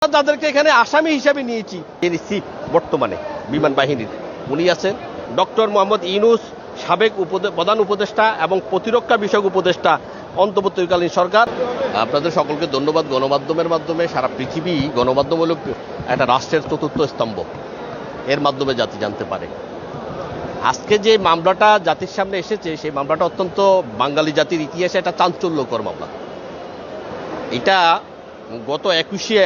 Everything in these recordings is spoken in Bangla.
যাদেরকে এখানে আসামি হিসেবে নিয়েছি, যিনি চিফ বর্তমানে বিমান বাহিনীর, উনি আছেন ডক্টর মোহাম্মদ ইউনূস, সাবেক প্রধান উপদেষ্টা এবং প্রতিরক্ষা বিষয়ক উপদেষ্টা অন্তর্বর্তীকালীন সরকার। আপনাদের সকলকে ধন্যবাদ। গণমাধ্যমের মাধ্যমে সারা পৃথিবী গণমাধ্যম হল একটা রাষ্ট্রের চতুর্থ স্তম্ভ, এর মাধ্যমে জাতি জানতে পারে। আজকে যে মামলাটা জাতির সামনে এসেছে, সেই মামলাটা অত্যন্ত বাঙালি জাতির ইতিহাসে একটা চাঞ্চল্যকর মামলা। এটা গত 21শে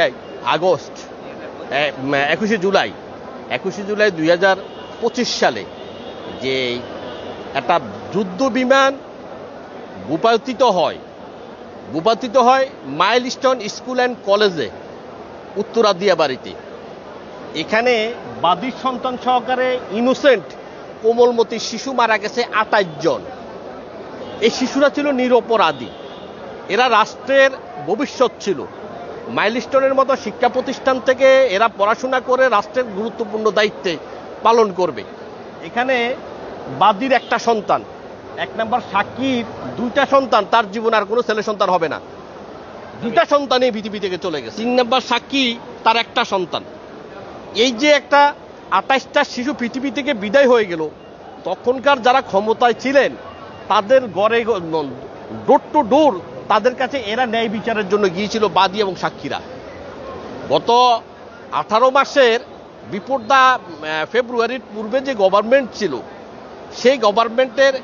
জুলাই 2025 সালে যে একটা যুদ্ধ বিমান ভূপাতিত হয় মাইলস্টোন স্কুল অ্যান্ড কলেজে, উত্তরা দিয়াবাড়িতে। এখানে বাদীর সন্তান সহকারে ইনোসেন্ট কোমলমতি শিশু মারা গেছে 28 জন। এই শিশুরা ছিল নিরপরাধী, এরা রাষ্ট্রের ভবিষ্যৎ ছিল। মাইলস্টোনের মতো শিক্ষা প্রতিষ্ঠান থেকে এরা পড়াশোনা করে রাষ্ট্রের গুরুত্বপূর্ণ দায়িত্বে পালন করবে। এখানে বাদীর একটা সন্তান, 1 নম্বর সাক্ষীর 2টা সন্তান, তার জীবনে আর কোনো ছেলে সন্তান হবে না, 2টা সন্তানই পৃথিবী থেকে চলে গেছে। 3 নম্বর সাক্ষী, তার একটা সন্তান। এই যে একটা 28টা শিশু পৃথিবী থেকে বিদায় হয়ে গেল, তখনকার যারা ক্ষমতায় ছিলেন তাদের ঘরে ডোর টু ডোর তাদের কাছে এরা ন্যায় বিচারের জন্য গিয়েছিল, বাদী এবং সাক্ষীরা। গত 18 মাসের বিফোর দা ফেব্রুয়ারির পূর্বে যে গভর্নমেন্ট ছিল, সেই গভর্নমেন্টের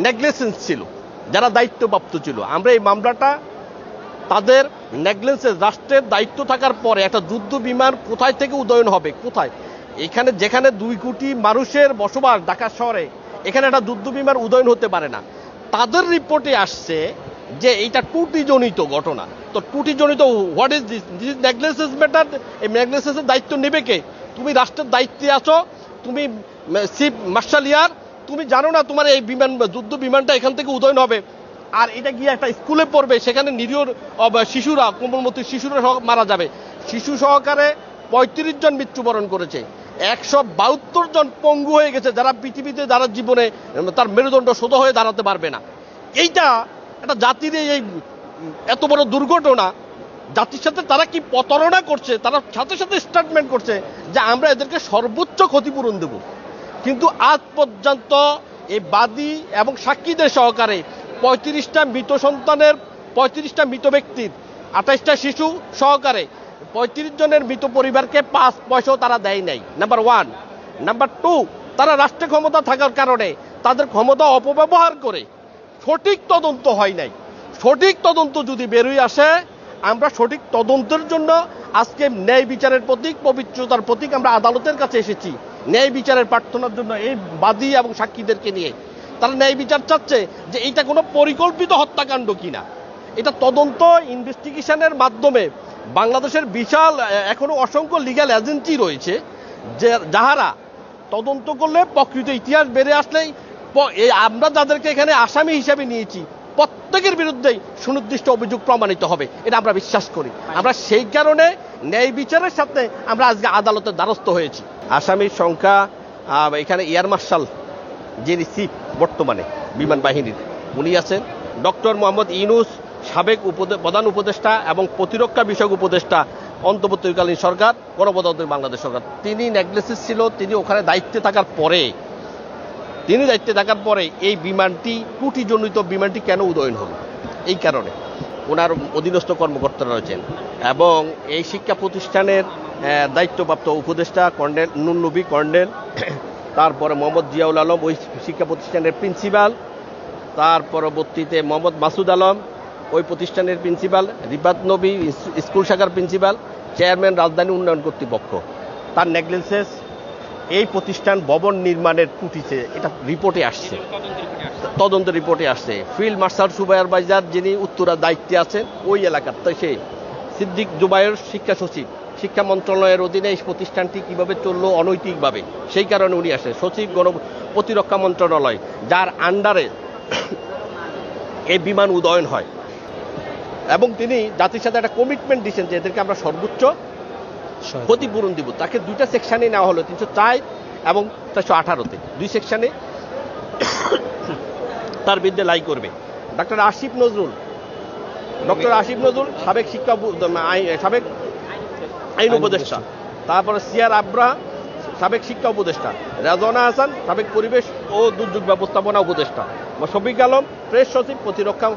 নেগলিজেন্স ছিল, যারা দায়িত্বপ্রাপ্ত ছিল। আমরা এই মামলাটা তাদের নেগলিজেন্স, রাষ্ট্রের দায়িত্ব থাকার পরে একটা যুদ্ধ বিমান কোথায় থেকে উদয়ন হবে, কোথায়, এখানে যেখানে 2 কোটি মানুষের বসবাস ঢাকা শহরে, এখানে একটা যুদ্ধ বিমান উদয়ন হতে পারে না। তাদের রিপোর্টে আসছে যে এইটা ত্রুটিজনিত ঘটনা। তো ত্রুটিজনিত what is this negligence matter. এই নেগলিজেন্সের দায়িত্ব নেবে কে? তুমি রাষ্ট্রের দায়িত্বে আছো, তুমি চিফ মার্শাল ইয়ার, তুমি জানো না তোমার এই যুদ্ধ বিমানটা এখান থেকে উদয়ন হবে, আর এটা গিয়ে একটা স্কুলে পড়বে, সেখানে নিরীহ শিশুরা, কোমলমতি শিশুরা মারা যাবে। শিশু সহকারে 35 জন মৃত্যুবরণ করেছে, 172 জন পঙ্গু হয়ে গেছে, যারা পৃথিবীতে যারা জীবনে তার মেরুদণ্ড সোজা হয়ে দাঁড়াতে পারবে না। এইটা একটা জাতির এই এত বড় দুর্ঘটনা, জাতির সাথে তারা কি প্রতারণা করছে, তারা সাথে সাথে স্টেটমেন্ট করছে যে আমরা এদেরকে সর্বোচ্চ ক্ষতিপূরণ দেব। কিন্তু আজ পর্যন্ত এই বাদী এবং সাক্ষীদের সহকারে 35টা মৃত সন্তানের, 35টা মৃত ব্যক্তির, 28টা শিশু সহকারে 35 জনের মৃত পরিবারকে 5 পয়সাও তারা দেয় নাই। নাম্বার 1। নাম্বার 2, তারা রাষ্ট্রে ক্ষমতা থাকার কারণে তাদের ক্ষমতা অপব্যবহার করে সঠিক তদন্ত হয় নাই। সঠিক তদন্ত যদি বেরোয় আসে, আমরা সঠিক তদন্তের জন্য আজকে ন্যায় বিচারের প্রতীক, পবিত্রতার প্রতীক আমরা আদালতের কাছে এসেছি ন্যায় বিচারের প্রার্থনার জন্য। এই বাদী এবং সাক্ষীদেরকে নিয়ে তারা ন্যায় বিচার চাচ্ছে যে এটা কোনো পরিকল্পিত হত্যাকাণ্ড কিনা। এটা তদন্ত ইনভেস্টিগেশনের মাধ্যমে বাংলাদেশের বিশাল এখনো অসংখ্য লিগ্যাল এজেন্সি রয়েছে, যে যাহারা তদন্ত করলে প্রকৃত ইতিহাস বেড়ে আসলেই আমরা যাদেরকে এখানে আসামি হিসেবে নিয়েছি প্রত্যেকের বিরুদ্ধেই সুনির্দিষ্ট অভিযোগ প্রমাণিত হবে, এটা আমরা বিশ্বাস করি। আমরা সেই কারণে ন্যায় বিচারের সাথে আমরা আজকে আদালতের দ্বারস্থ হয়েছি। আসামির সংখ্যা, এখানে এয়ার মার্শাল, যিনি চিফ বর্তমানে বিমান বাহিনীর, উনি আছেন ডক্টর মোহাম্মদ ইউনূস, সাবেক প্রধান উপদেষ্টা এবং প্রতিরক্ষা বিষয়ক উপদেষ্টা অন্তর্বর্তীকালীন সরকার, গণপ্রজাতন্ত্রী বাংলাদেশ সরকার। তিনি নেগলিজেন্স ছিল, তিনি ওখানে দায়িত্বে থাকার পরে এই বিমানটি, ত্রুটিজনিত বিমানটি কেন উদয়ন হলো, এই কারণে ওনার অধীনস্থ কর্মকর্তারা রয়েছেন এবং এই শিক্ষা প্রতিষ্ঠানের দায়িত্বপ্রাপ্ত উপদেষ্টা কর্নেল নুরনবী কর্নেল, তারপরে মোহাম্মদ জিয়াউল আলম ওই শিক্ষা প্রতিষ্ঠানের প্রিন্সিপাল, তার পরবর্তীতে মোহাম্মদ মাসুদ আলম ওই প্রতিষ্ঠানের প্রিন্সিপাল, রিফাত নবী স্কুল শাখার প্রিন্সিপাল, চেয়ারম্যান রাজধানী উন্নয়ন কর্তৃপক্ষ, তার নেগলিজেন্স এই প্রতিষ্ঠান ভবন নির্মাণের ত্রুটিতে, এটা রিপোর্টে আসছে, তদন্ত রিপোর্টে আসছে। ফিল্ড মার্শাল সুপারভাইজার যিনি উত্তরার দায়িত্বে আছেন ওই এলাকার, তো সেই সিদ্দিক জুবায়ের শিক্ষা সচিব, শিক্ষা মন্ত্রণালয়ের অধীনে এই প্রতিষ্ঠানটি কীভাবে চললো অনৈতিকভাবে, সেই কারণে উনি আসেন। সচিব প্রতিরক্ষা মন্ত্রণালয়, যার আন্ডারে এই বিমান উদয়ন হয়, এবং তিনি জাতির সাথে একটা কমিটমেন্ট দিচ্ছেন যে এদেরকে আমরা সর্বোচ্চ ক্ষতিপূরণ দিব। তাকে 2টা সেকশনে নেওয়া হলো, 304 এবং 418-তে 2 সেকশনে তার বিরুদ্ধে লাই করবে। ডক্টর আসিফ নজরুল সাবেক আইন উপদেষ্টা, তারপরে সিআর আব্রাহা সাবেক শিক্ষা উপদেষ্টা, রাজওয়ানা হাসান সাবেক পরিবেশ ও দুর্যোগ ব্যবস্থাপনা উপদেষ্টা, শফিক আলম প্রেস সচিব প্রতিরক্ষা